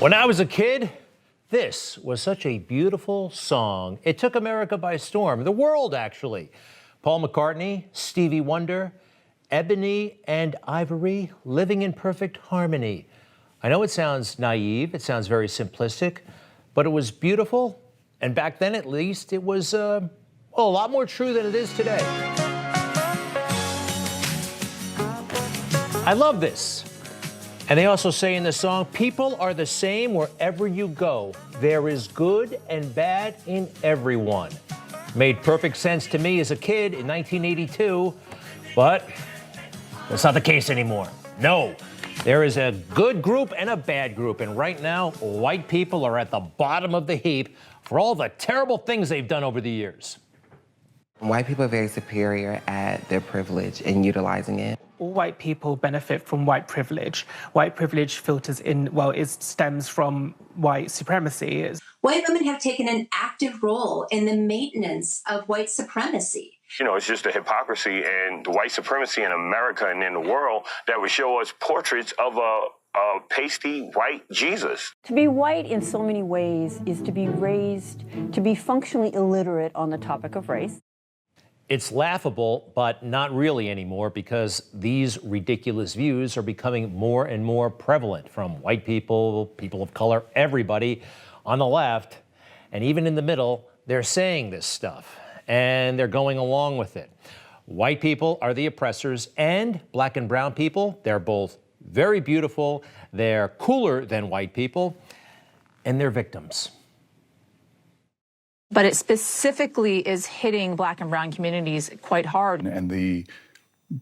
When I was a kid, this was such a beautiful song. It took America by storm, the world actually. Paul McCartney, Stevie Wonder, Ebony and Ivory, living in perfect harmony. I know it sounds naive, it sounds very simplistic, but it was beautiful. And back then, at least, it was a lot more true than it is today. I love this. And they also say in the song, people are the same wherever you go. There is good and bad in everyone. Made perfect sense to me as a kid in 1982, but that's not the case anymore. No, there is a good group and a bad group. And right now, white people are at the bottom of the heap for all the terrible things they've done over the years. White people are very superior at their privilege and utilizing it. All white people benefit from white privilege. White privilege filters in, well, it stems from white supremacy. White women have taken an active role in the maintenance of white supremacy. You know, it's just the hypocrisy and the white supremacy in America and in the world that would show us portraits of a pasty white Jesus. To be white in so many ways is to be raised to be functionally illiterate on the topic of race. It's laughable, but not really anymore, because these ridiculous views are becoming more and more prevalent from white people, people of color, everybody on the left, and even in the middle. They're saying this stuff, and they're going along with it. White people are the oppressors, and black and brown people, they're both very beautiful, they're cooler than white people, and they're victims. But it specifically is hitting black and brown communities quite hard. And the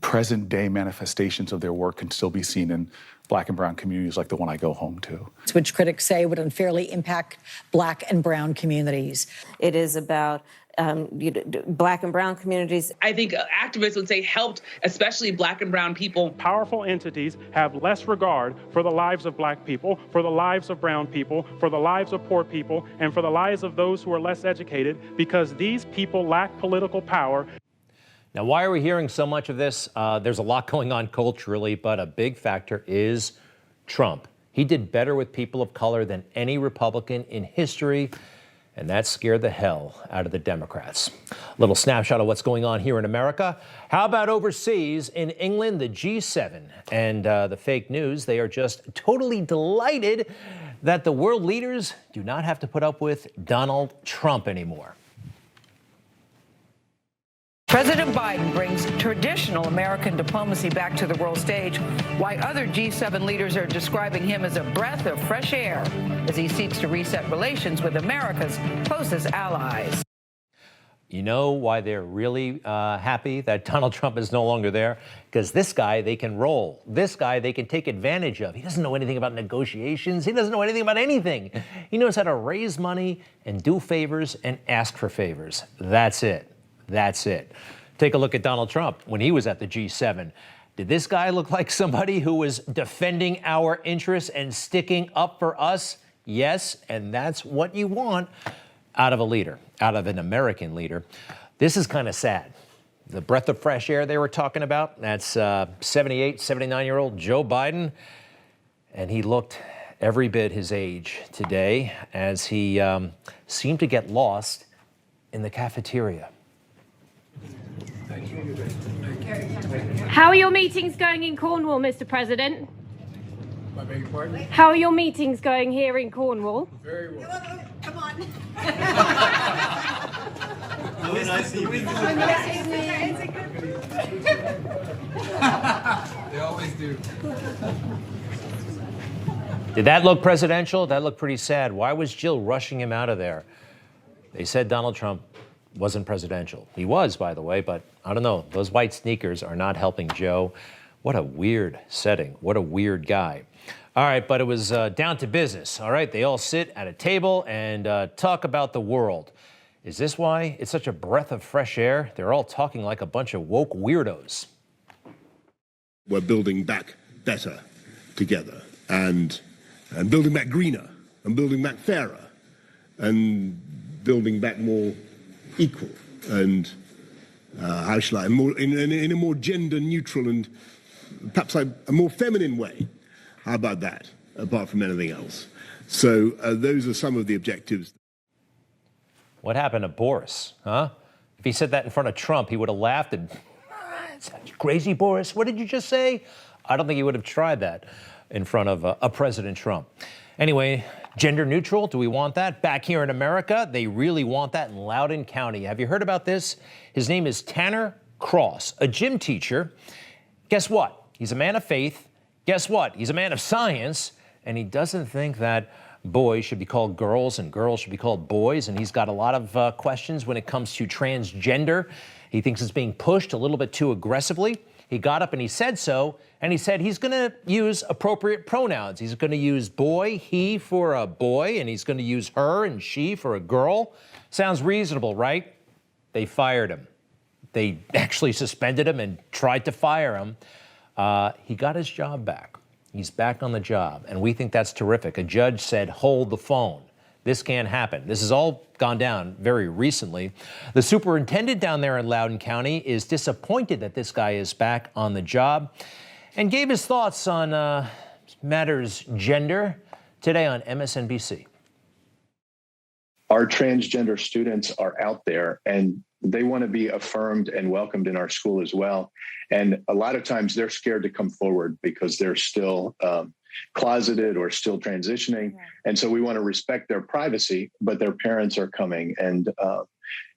present day manifestations of their work can still be seen in black and brown communities like the one I go home to. Which critics say would unfairly impact black and brown communities. It is about black and brown communities. I think activists would say helped, especially black and brown people. Powerful entities have less regard for the lives of black people, for the lives of brown people, for the lives of poor people, and for the lives of those who are less educated, because these people lack political power. Now, why are we hearing so much of this? There's a lot going on culturally, but a big factor is Trump. He did better with people of color than any Republican in history, and that scared the hell out of the Democrats. Little snapshot of what's going on here in America. How about overseas? In England, the G7 and the fake news, they are just totally delighted that the world leaders do not have to put up with Donald Trump anymore. President Biden brings traditional American diplomacy back to the world stage, while other G7 leaders are describing him as a breath of fresh air as he seeks to reset relations with America's closest allies. You know why they're really happy that Donald Trump is no longer there? Because this guy they can roll. This guy they can take advantage of. He doesn't know anything about negotiations. He doesn't know anything about anything. He knows how to raise money and do favors and ask for favors. That's it. That's it. Take a look at Donald Trump when he was at the G7. Did this guy look like somebody who was defending our interests and sticking up for us? Yes, and that's what you want out of a leader, out of an American leader. This is kind of sad. The breath of fresh air they were talking about, that's 78, 79-year-old Joe Biden, and he looked every bit his age today as he seemed to get lost in the cafeteria. How are your meetings going in Cornwall, Mr. President? I beg your pardon? How are your meetings going here in Cornwall? Very well. Come on. Really nice evening. They always do. Did that look presidential? That looked pretty sad. Why was Jill rushing him out of there? They said Donald Trump wasn't presidential. He was, by the way, but I don't know. Those white sneakers are not helping Joe. What a weird setting. What a weird guy. All right, but it was down to business. All right, they all sit at a table and talk about the world. Is this why it's such a breath of fresh air? They're all talking like a bunch of woke weirdos. We're building back better together, and building back greener, and building back fairer, and building back more equal, and how shall I, more in a more gender neutral and perhaps a more feminine way. How about that? apart from anything else. So those are some of the objectives. What happened to Boris, huh? If he said that in front of Trump, he would have laughed and, crazy, Boris, what did you just say? I don't think he would have tried that in front of a President Trump. Anyway, gender neutral, do we want that? Back here in America, they really want that in Loudoun County. Have you heard about this? His name is Tanner Cross, a gym teacher. Guess what? He's a man of faith. Guess what? He's a man of science, and he doesn't think that boys should be called girls and girls should be called boys, and he's got a lot of questions when it comes to transgender. He thinks it's being pushed a little bit too aggressively. He got up and he said so, and he said he's going to use appropriate pronouns. He's going to use boy, he for a boy, and he's going to use her and she for a girl. Sounds reasonable, right? They fired him. They actually suspended him and tried to fire him. He got his job back. He's back on the job, and we think that's terrific. A judge said, hold the phone. This can't happen. This has all gone down very recently. The superintendent down there in Loudoun County is disappointed that this guy is back on the job and gave his thoughts on matters gender today on MSNBC. Our transgender students are out there and they want to be affirmed and welcomed in our school as well. And a lot of times they're scared to come forward because they're still closeted or still transitioning. And so we want to respect their privacy, but their parents are coming. And,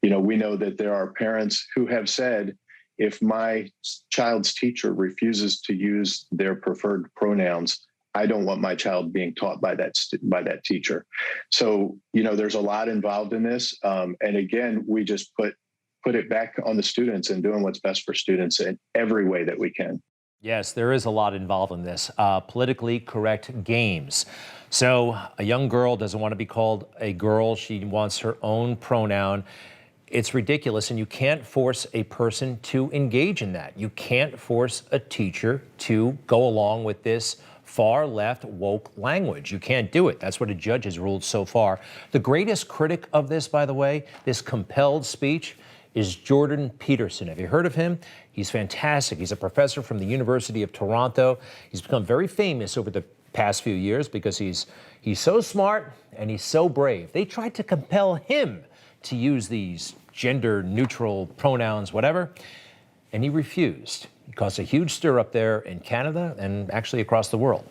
we know that there are parents who have said, if my child's teacher refuses to use their preferred pronouns, I don't want my child being taught by that teacher. So, there's a lot involved in this. And again, we just put it back on the students and doing what's best for students in every way that we can. Yes, there is a lot involved in this. Politically correct games. So a young girl doesn't want to be called a girl. She wants her own pronoun. It's ridiculous, and you can't force a person to engage in that. You can't force a teacher to go along with this far left woke language. You can't do it. That's what a judge has ruled so far. The greatest critic of this, by the way, this compelled speech, is Jordan Peterson. Have you heard of him? He's fantastic. He's a professor from the University of Toronto. He's become very famous over the past few years because he's so smart and he's so brave. They tried to compel him to use these gender neutral pronouns, whatever, and he refused. It caused a huge stir up there in Canada and actually across the world.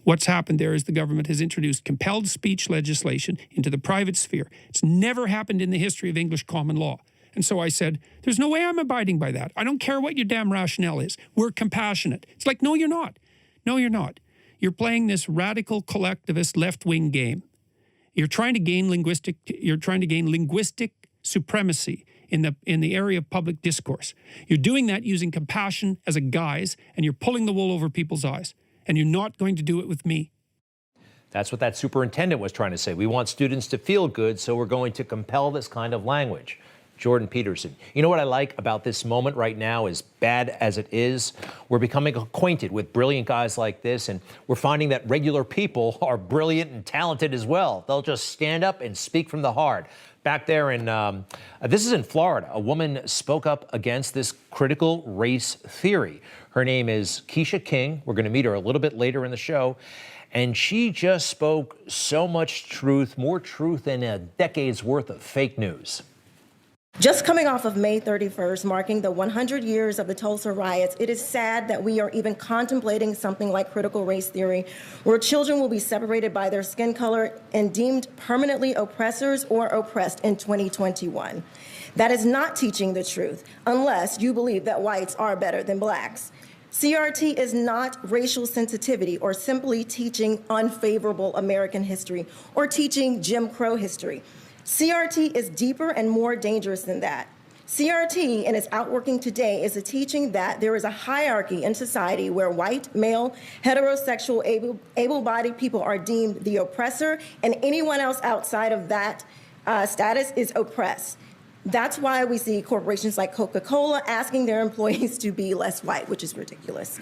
What's happened there is the government has introduced compelled speech legislation into the private sphere. It's never happened in the history of English common law. And so I said, there's no way I'm abiding by that. I don't care what your damn rationale is. We're compassionate. It's like, no, you're not. No, you're not. You're playing this radical collectivist left-wing game. You're trying to gain linguistic supremacy in the area of public discourse. You're doing that using compassion as a guise, and you're pulling the wool over people's eyes. And you're not going to do it with me. That's what that superintendent was trying to say. We want students to feel good, so we're going to compel this kind of language. Jordan Peterson. You know what I like about this moment right now, as bad as it is? We're becoming acquainted with brilliant guys like this, and we're finding that regular people are brilliant and talented as well. They'll just stand up and speak from the heart. Back there in, this is in Florida, a woman spoke up against this critical race theory. Her name is Keisha King. We're going to meet her a little bit later in the show. And she just spoke so much truth, more truth than a decade's worth of fake news. Just coming off of May 31st, marking the 100 years of the Tulsa riots, it is sad that we are even contemplating something like critical race theory, where children will be separated by their skin color and deemed permanently oppressors or oppressed in 2021. That is not teaching the truth, unless you believe that whites are better than blacks. CRT is not racial sensitivity or simply teaching unfavorable American history or teaching Jim Crow history. CRT is deeper and more dangerous than that. CRT, in its outworking today, is a teaching that there is a hierarchy in society where white, male, heterosexual, able-bodied people are deemed the oppressor, and anyone else outside of that status is oppressed. That's why we see corporations like Coca-Cola asking their employees to be less white, which is ridiculous.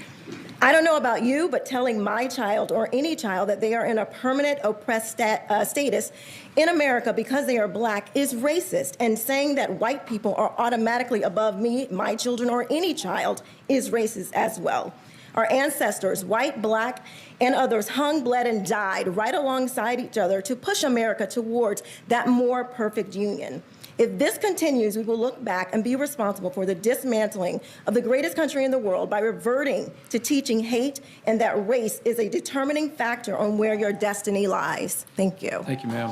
I don't know about you, but telling my child or any child that they are in a permanent oppressed status in America because they are black is racist, and saying that white people are automatically above me, my children, or any child is racist as well. Our ancestors, white, black, and others, hung, bled, and died right alongside each other to push America towards that more perfect union. If this continues, we will look back and be responsible for the dismantling of the greatest country in the world by reverting to teaching hate and that race is a determining factor on where your destiny lies. Thank you. Thank you, ma'am.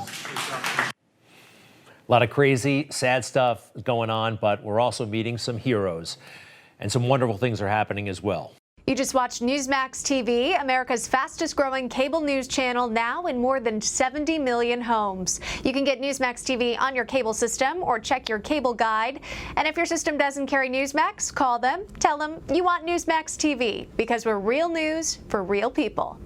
A lot of crazy, sad stuff going on, but we're also meeting some heroes, and some wonderful things are happening as well. You just watched Newsmax TV, America's fastest growing cable news channel, now in more than 70 million homes. You can get Newsmax TV on your cable system or check your cable guide. And if your system doesn't carry Newsmax, call them, tell them you want Newsmax TV, because we're real news for real people.